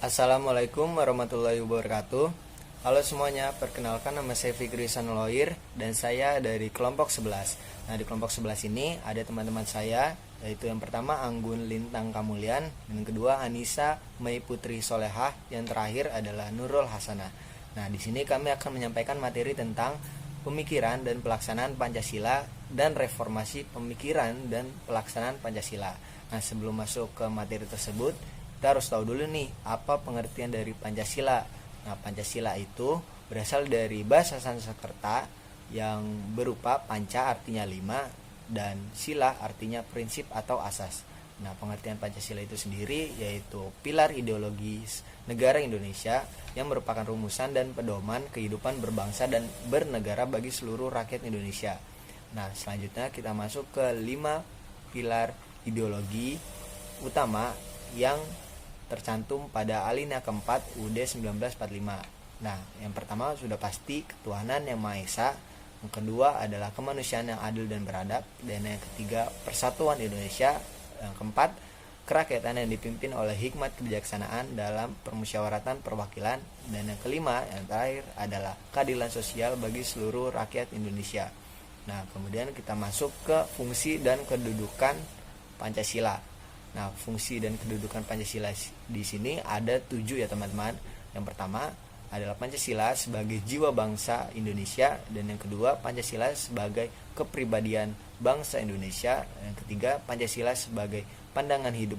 Assalamualaikum warahmatullahi wabarakatuh. Halo semuanya, perkenalkan nama saya Fikri Sanuloir dan saya dari kelompok 11. Nah, di kelompok 11 ini ada teman-teman saya, yaitu yang pertama Anggun Lintang Kamulyan, yang kedua Anissa Mei Putri Solehah, yang terakhir adalah Nurul Hasanah. Nah, di sini kami akan menyampaikan materi tentang pemikiran dan pelaksanaan Pancasila dan reformasi pemikiran dan pelaksanaan Pancasila. Nah, sebelum masuk ke materi tersebut, kita harus tahu dulu nih apa pengertian dari Pancasila. Nah, Pancasila itu berasal dari bahasa Sanskerta yang berupa panca artinya 5 dan sila artinya prinsip atau asas. Nah, pengertian Pancasila itu sendiri yaitu pilar ideologis negara Indonesia yang merupakan rumusan dan pedoman kehidupan berbangsa dan bernegara bagi seluruh rakyat Indonesia. Nah, selanjutnya kita masuk ke 5 pilar ideologi utama yang tercantum pada alinea keempat UUD 1945. Nah, yang pertama sudah pasti ketuhanan yang Maha Esa, yang kedua adalah kemanusiaan yang adil dan beradab, dan yang ketiga persatuan Indonesia, yang keempat kerakyatan yang dipimpin oleh hikmat kebijaksanaan dalam permusyawaratan perwakilan, dan yang kelima yang terakhir adalah keadilan sosial bagi seluruh rakyat Indonesia. Nah, kemudian kita masuk ke fungsi dan kedudukan Pancasila. Nah, fungsi dan kedudukan Pancasila di sini ada 7 ya teman-teman. Yang pertama adalah Pancasila sebagai jiwa bangsa Indonesia, dan yang kedua Pancasila sebagai kepribadian bangsa Indonesia, yang ketiga Pancasila sebagai pandangan hidup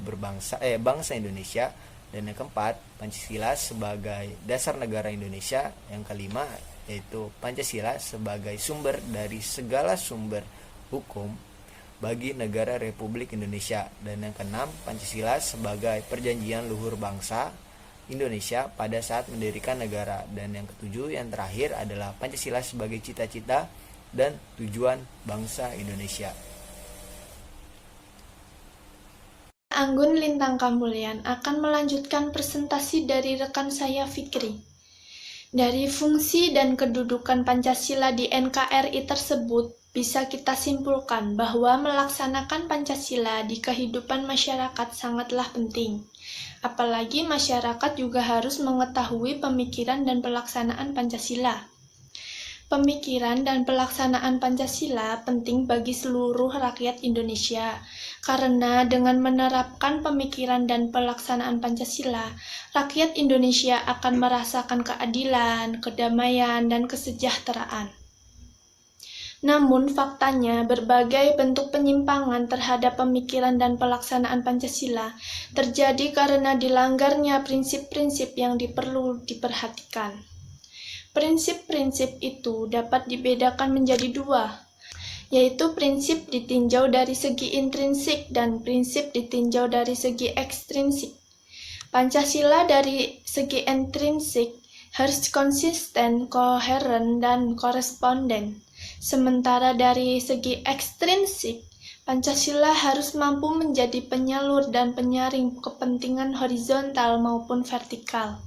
bangsa Indonesia, dan yang keempat Pancasila sebagai dasar negara Indonesia, yang kelima yaitu Pancasila sebagai sumber dari segala sumber hukum bagi negara Republik Indonesia, dan yang keenam Pancasila sebagai perjanjian luhur bangsa Indonesia pada saat mendirikan negara, dan yang ketujuh yang terakhir adalah Pancasila sebagai cita-cita dan tujuan bangsa Indonesia. Anggun Lintang Kamulyan akan melanjutkan presentasi dari rekan saya Fikri. Dari fungsi dan kedudukan Pancasila di NKRI tersebut, bisa kita simpulkan bahwa melaksanakan Pancasila di kehidupan masyarakat sangatlah penting. Apalagi masyarakat juga harus mengetahui pemikiran dan pelaksanaan Pancasila. Pemikiran dan pelaksanaan Pancasila penting bagi seluruh rakyat Indonesia, karena dengan menerapkan pemikiran dan pelaksanaan Pancasila, rakyat Indonesia akan merasakan keadilan, kedamaian, dan kesejahteraan. Namun faktanya berbagai bentuk penyimpangan terhadap pemikiran dan pelaksanaan Pancasila terjadi karena dilanggarnya prinsip-prinsip yang perlu diperhatikan. Prinsip-prinsip itu dapat dibedakan menjadi dua, yaitu prinsip ditinjau dari segi intrinsik dan prinsip ditinjau dari segi ekstrinsik. Pancasila dari segi intrinsik harus konsisten, koheren, dan koresponden. Sementara dari segi ekstrinsik, Pancasila harus mampu menjadi penyalur dan penyaring kepentingan horizontal maupun vertikal.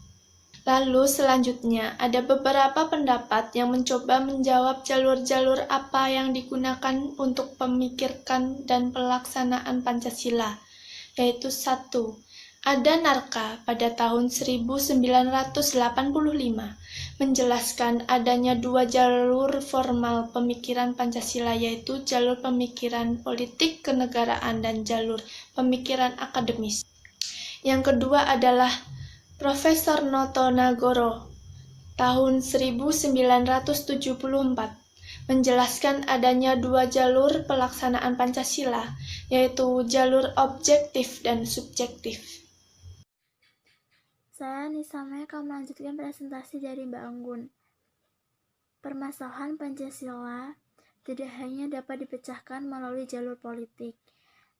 Lalu selanjutnya ada beberapa pendapat yang mencoba menjawab jalur-jalur apa yang digunakan untuk memikirkan dan pelaksanaan Pancasila, yaitu 1. Ada Narka pada tahun 1985 menjelaskan adanya 2 jalur formal pemikiran Pancasila, yaitu jalur pemikiran politik kenegaraan dan jalur pemikiran akademis. Yang kedua adalah Profesor Noto Nagoro tahun 1974 menjelaskan adanya 2 jalur pelaksanaan Pancasila, yaitu jalur objektif dan subjektif. Saya Nisa Mei akan melanjutkan presentasi dari Mbak Anggun. Permasalahan Pancasila tidak hanya dapat dipecahkan melalui jalur politik,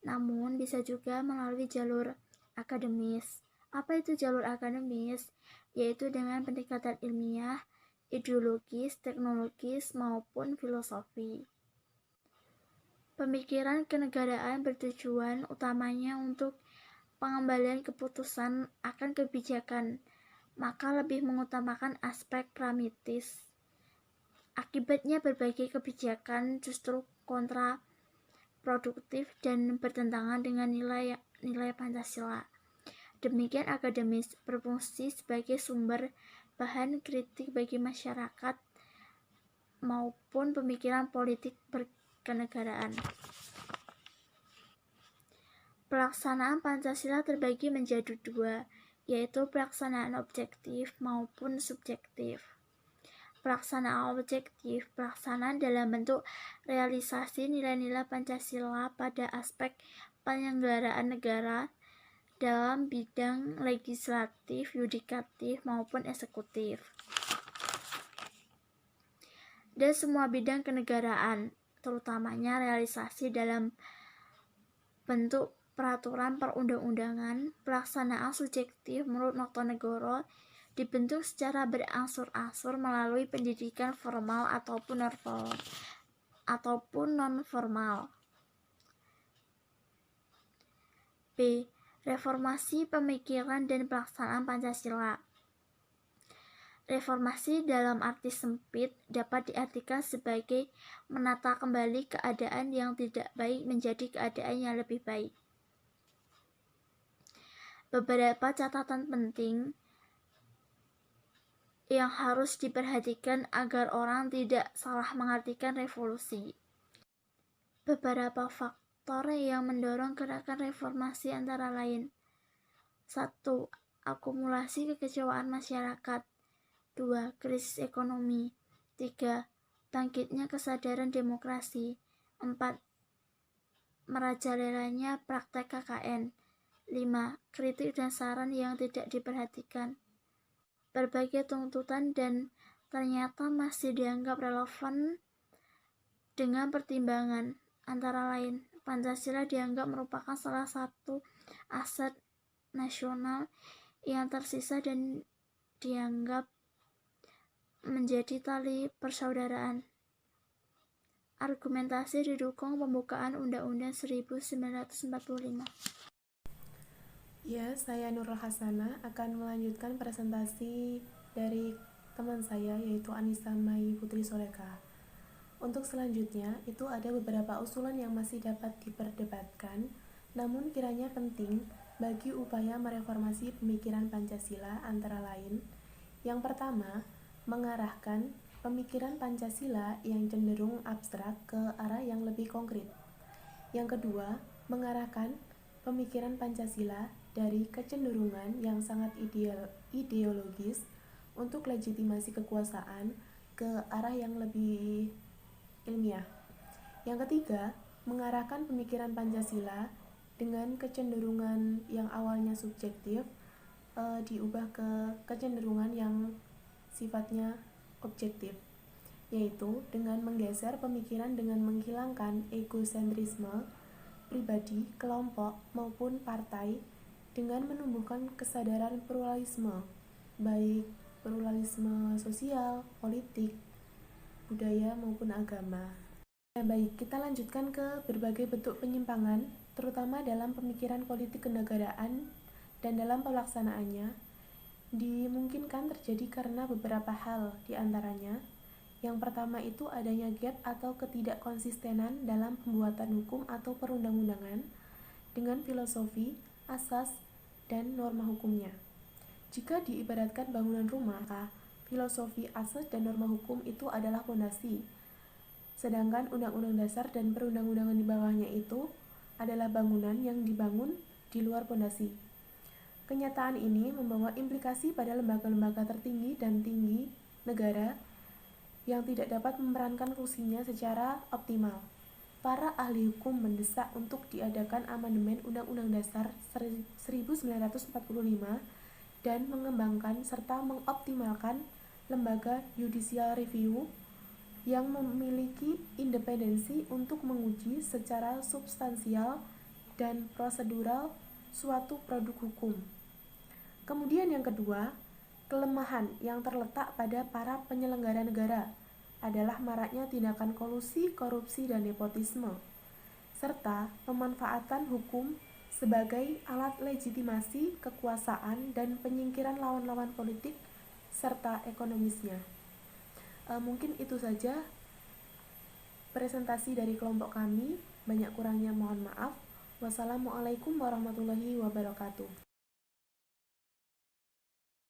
namun bisa juga melalui jalur akademis. Apa itu jalur akademis? Yaitu dengan pendekatan ilmiah, ideologis, teknologis, maupun filosofi. Pemikiran kenegaraan bertujuan utamanya untuk pengembalian keputusan akan kebijakan, maka lebih mengutamakan aspek pragmatis. Akibatnya berbagai kebijakan justru kontraproduktif dan bertentangan dengan nilai Pancasila. Demikian akademis berfungsi sebagai sumber bahan kritik bagi masyarakat maupun pemikiran politik berkenegaraan. Pelaksanaan Pancasila terbagi menjadi dua, yaitu pelaksanaan objektif maupun subjektif. Pelaksanaan objektif, pelaksanaan dalam bentuk realisasi nilai-nilai Pancasila pada aspek penyelenggaraan negara dalam bidang legislatif, yudikatif, maupun eksekutif, dan semua bidang kenegaraan, terutamanya realisasi dalam bentuk peraturan perundang-undangan. Pelaksanaan subjektif menurut Notonegoro dibentuk secara berangsur-angsur melalui pendidikan formal ataupun non-formal. B. Reformasi pemikiran dan pelaksanaan Pancasila. Reformasi dalam arti sempit dapat diartikan sebagai menata kembali keadaan yang tidak baik menjadi keadaan yang lebih baik. Beberapa catatan penting yang harus diperhatikan agar orang tidak salah mengartikan revolusi. Beberapa faktor yang mendorong gerakan reformasi antara lain: 1. Akumulasi kekecewaan masyarakat. 2. Krisis ekonomi. 3. Bangkitnya kesadaran demokrasi. 4. Merajalelanya praktek KKN. 5. Kritik dan saran yang tidak diperhatikan. Berbagai tuntutan dan ternyata masih dianggap relevan dengan pertimbangan antara lain: Pancasila dianggap merupakan salah satu aset nasional yang tersisa dan dianggap menjadi tali persaudaraan. Argumentasi didukung pembukaan Undang-Undang 1945. Ya, saya Nurul Hasanah akan melanjutkan presentasi dari teman saya, yaitu Anissa Mai Putri Soleka. Untuk selanjutnya, itu ada beberapa usulan yang masih dapat diperdebatkan, namun kiranya penting bagi upaya mereformasi pemikiran Pancasila antara lain. Yang pertama, mengarahkan pemikiran Pancasila yang cenderung abstrak ke arah yang lebih konkret. Yang kedua, mengarahkan pemikiran Pancasila dari kecenderungan yang sangat ideologis untuk legitimasi kekuasaan ke arah yang lebih ilmiah. Yang ketiga, mengarahkan pemikiran Pancasila dengan kecenderungan yang awalnya subjektif diubah ke kecenderungan yang sifatnya objektif, yaitu dengan menggeser pemikiran dengan menghilangkan egosentrisme pribadi, kelompok, maupun partai dengan menumbuhkan kesadaran pluralisme, baik pluralisme sosial, politik, budaya, maupun agama. Baik, kita lanjutkan ke berbagai bentuk penyimpangan, terutama dalam pemikiran politik kenegaraan dan dalam pelaksanaannya, dimungkinkan terjadi karena beberapa hal, diantaranya. Yang pertama itu adanya gap atau ketidakkonsistenan dalam pembuatan hukum atau perundang-undangan dengan filosofi, asas, dan norma hukumnya. Jika diibaratkan bangunan rumah, maka filosofi, asas, dan norma hukum itu adalah fondasi. Sedangkan Undang-Undang Dasar dan perundang-undangan di bawahnya itu adalah bangunan yang dibangun di luar fondasi. Kenyataan ini membawa implikasi pada lembaga-lembaga tertinggi dan tinggi negara yang tidak dapat memerankan fungsinya secara optimal. Para ahli hukum mendesak untuk diadakan amandemen Undang-Undang Dasar 1945 dan mengembangkan serta mengoptimalkan lembaga judicial review yang memiliki independensi untuk menguji secara substansial dan prosedural suatu produk hukum. Kemudian yang kedua, kelemahan yang terletak pada para penyelenggara negara adalah maraknya tindakan kolusi, korupsi, dan nepotisme, serta pemanfaatan hukum sebagai alat legitimasi kekuasaan dan penyingkiran lawan-lawan politik serta ekonomisnya. Mungkin itu saja presentasi dari kelompok kami. Banyak kurangnya mohon maaf. Wassalamualaikum warahmatullahi wabarakatuh.